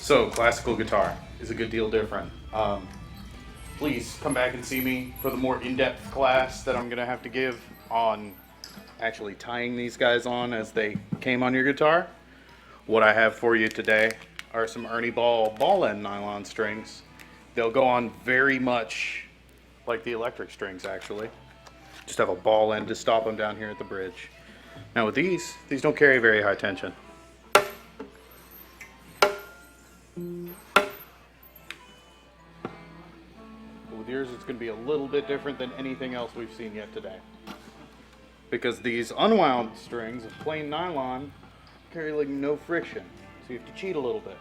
So, classical guitar is a good deal different. Please come back and see me for the more in-depth class that I'm going to have to give on actually tying these guys on as they came on your guitar. What I have for you today are some Ernie ball end nylon strings. They'll go on very much like the electric strings, actually. Just have a ball end to stop them down here at the bridge. Now with these don't carry very high tension. With yours, it's going to be a little bit different than anything else we've seen yet today. Because these unwound strings of plain nylon carry like no friction, so you have to cheat a little bit.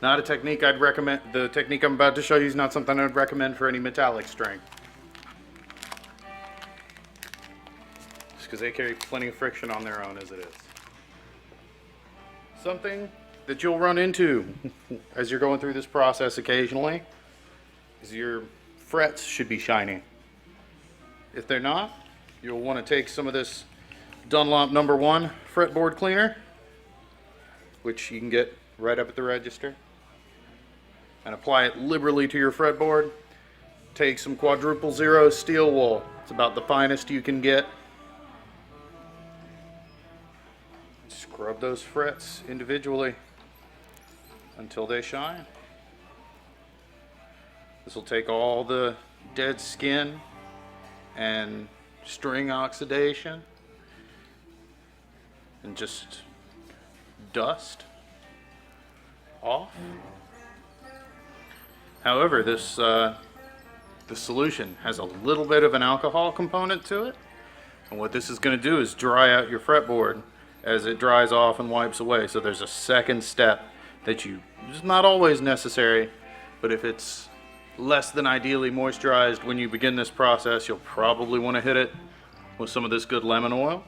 Not a technique I'd recommend. The technique I'm about to show you is not something I'd recommend for any metallic string. Just because they carry plenty of friction on their own as it is. Something that you'll run into as you're going through this process occasionally is your frets should be shiny. If they're not, you'll want to take some of this Dunlop number 1 fretboard cleaner, which you can get right up at the register, and apply it liberally to your fretboard. Take some quadruple zero steel wool. It's about the finest you can get. Scrub those frets individually until they shine. This will take all the dead skin and string oxidation and just dust off. However, the solution has a little bit of an alcohol component to it, and what this is going to do is dry out your fretboard as it dries off and wipes away. So there's a second step that is not always necessary, but if it's less than ideally moisturized when you begin this process, you'll probably want to hit it with some of this good lemon oil.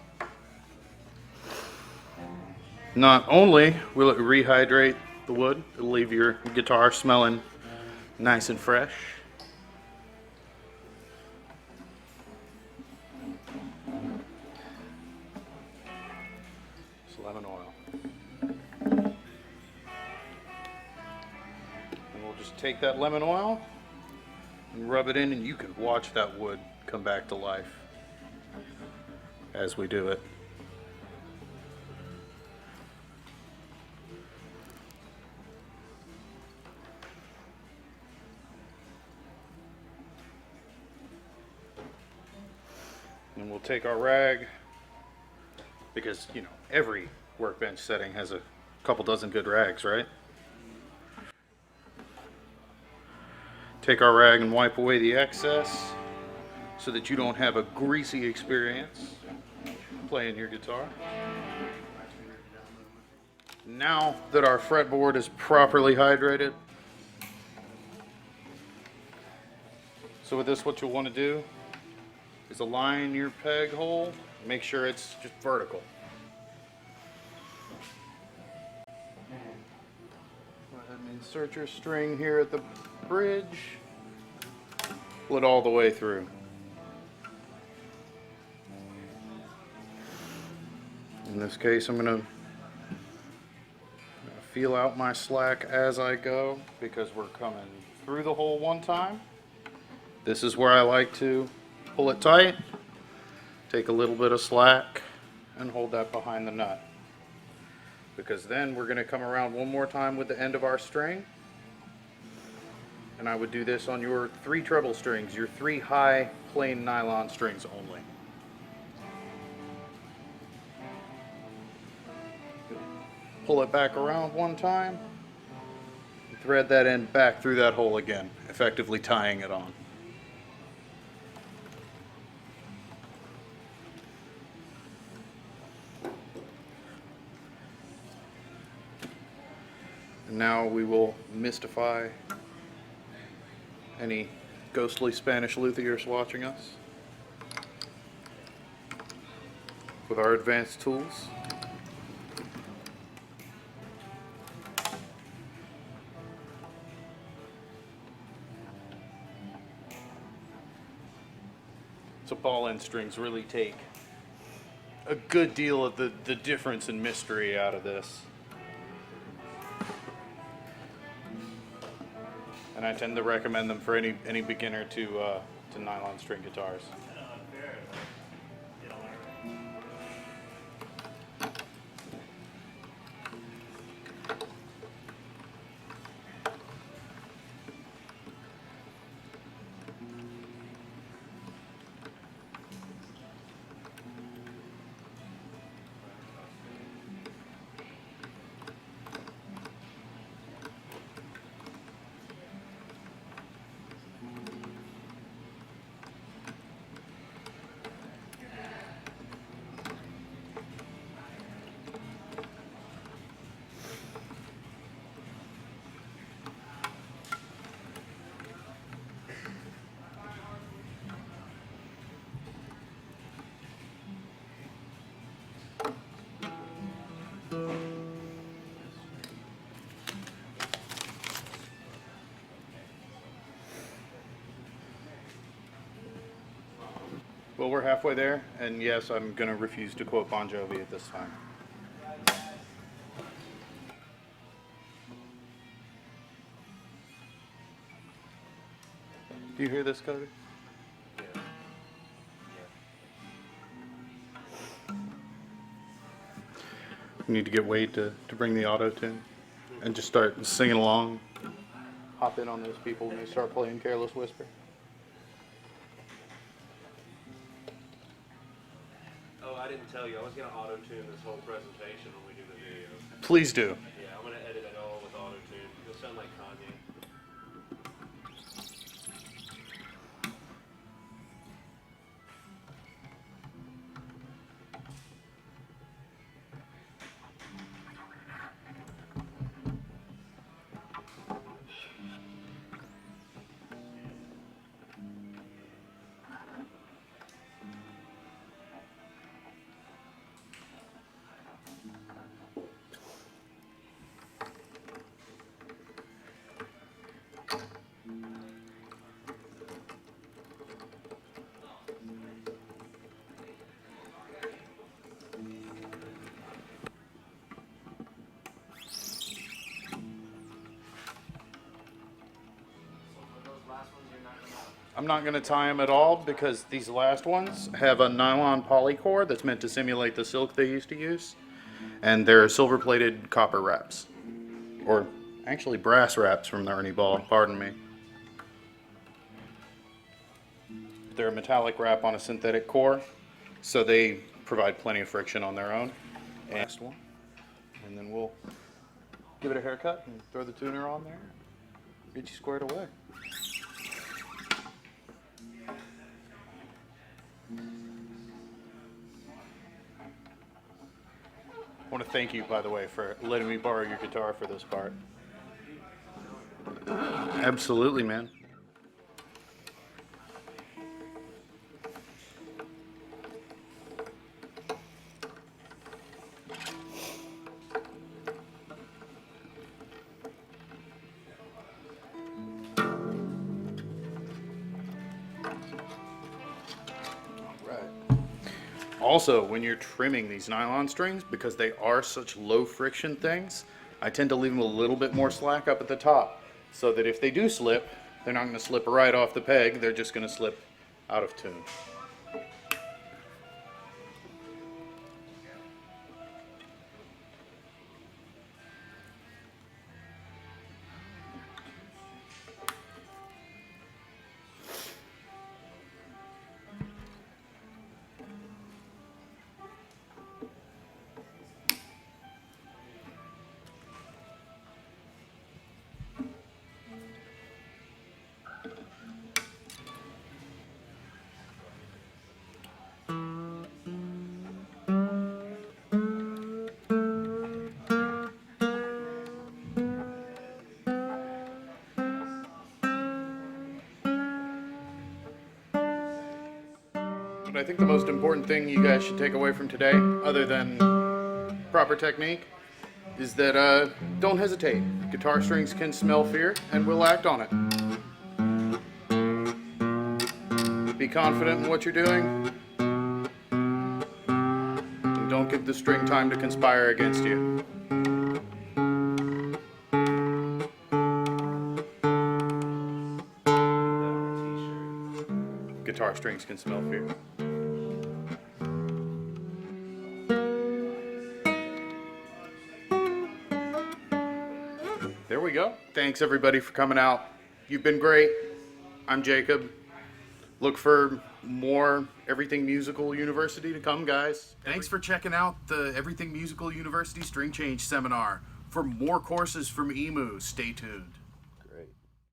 Not only will it rehydrate the wood, it'll leave your guitar smelling nice and fresh. It's lemon oil. And we'll just take that lemon oil and rub it in, and you can watch that wood come back to life as we do it. And we'll take our rag, because, you know, every workbench setting has a couple dozen good rags, right? Take our rag and wipe away the excess so that you don't have a greasy experience playing your guitar. Now that our fretboard is properly hydrated, so with this, what you'll want to do is align your peg hole. Make sure it's just vertical. Go ahead and insert your string here at the bridge. Pull it all the way through. In this case, I'm going to feel out my slack as I go, because we're coming through the hole one time. This is where I like to pull it tight, take a little bit of slack, and hold that behind the nut. Because then we're going to come around one more time with the end of our string. And I would do this on your 3 treble strings, your 3 high plain nylon strings only. Pull it back around one time, and thread that end back through that hole again, effectively tying it on. And now we will mystify any ghostly Spanish luthiers watching us with our advanced tools. So ball end strings really take a good deal of the difference and mystery out of this. and I tend to recommend them for any beginner to nylon string guitars. Well, we're halfway there, and yes, I'm going to refuse to quote Bon Jovi at this time. Do you hear this, Cody? We need to get Wade to bring the auto tune and just start singing along. Hop in on those people when they start playing Careless Whisper. Oh, I didn't tell you. I was going to auto-tune this whole presentation when we do the video. Please do. Yeah, I'm going to edit it all with auto-tune. You'll sound like Kanye. I'm not going to tie them at all because these last ones have a nylon poly core that's meant to simulate the silk they used to use. And they're silver plated copper wraps. Or actually brass wraps from the Ernie Ball, pardon me. They're a metallic wrap on a synthetic core, so they provide plenty of friction on their own. Next one. And then we'll give it a haircut and throw the tuner on there. Get you squared away. I want to thank you, by the way, for letting me borrow your guitar for this part. Absolutely, man. Also, when you're trimming these nylon strings, because they are such low friction things, I tend to leave them a little bit more slack up at the top, so that if they do slip, they're not going to slip right off the peg, they're just going to slip out of tune. But I think the most important thing you guys should take away from today, other than proper technique, is that don't hesitate. Guitar strings can smell fear, and we'll act on it. Be confident in what you're doing, and don't give the string time to conspire against you. guitar strings can smell fear. There we go. Thanks everybody for coming out. You've been great. I'm Jacob. Look for more Everything Musical University to come, guys. Thanks for checking out the Everything Musical University String Change Seminar. For more courses from EMU, stay tuned.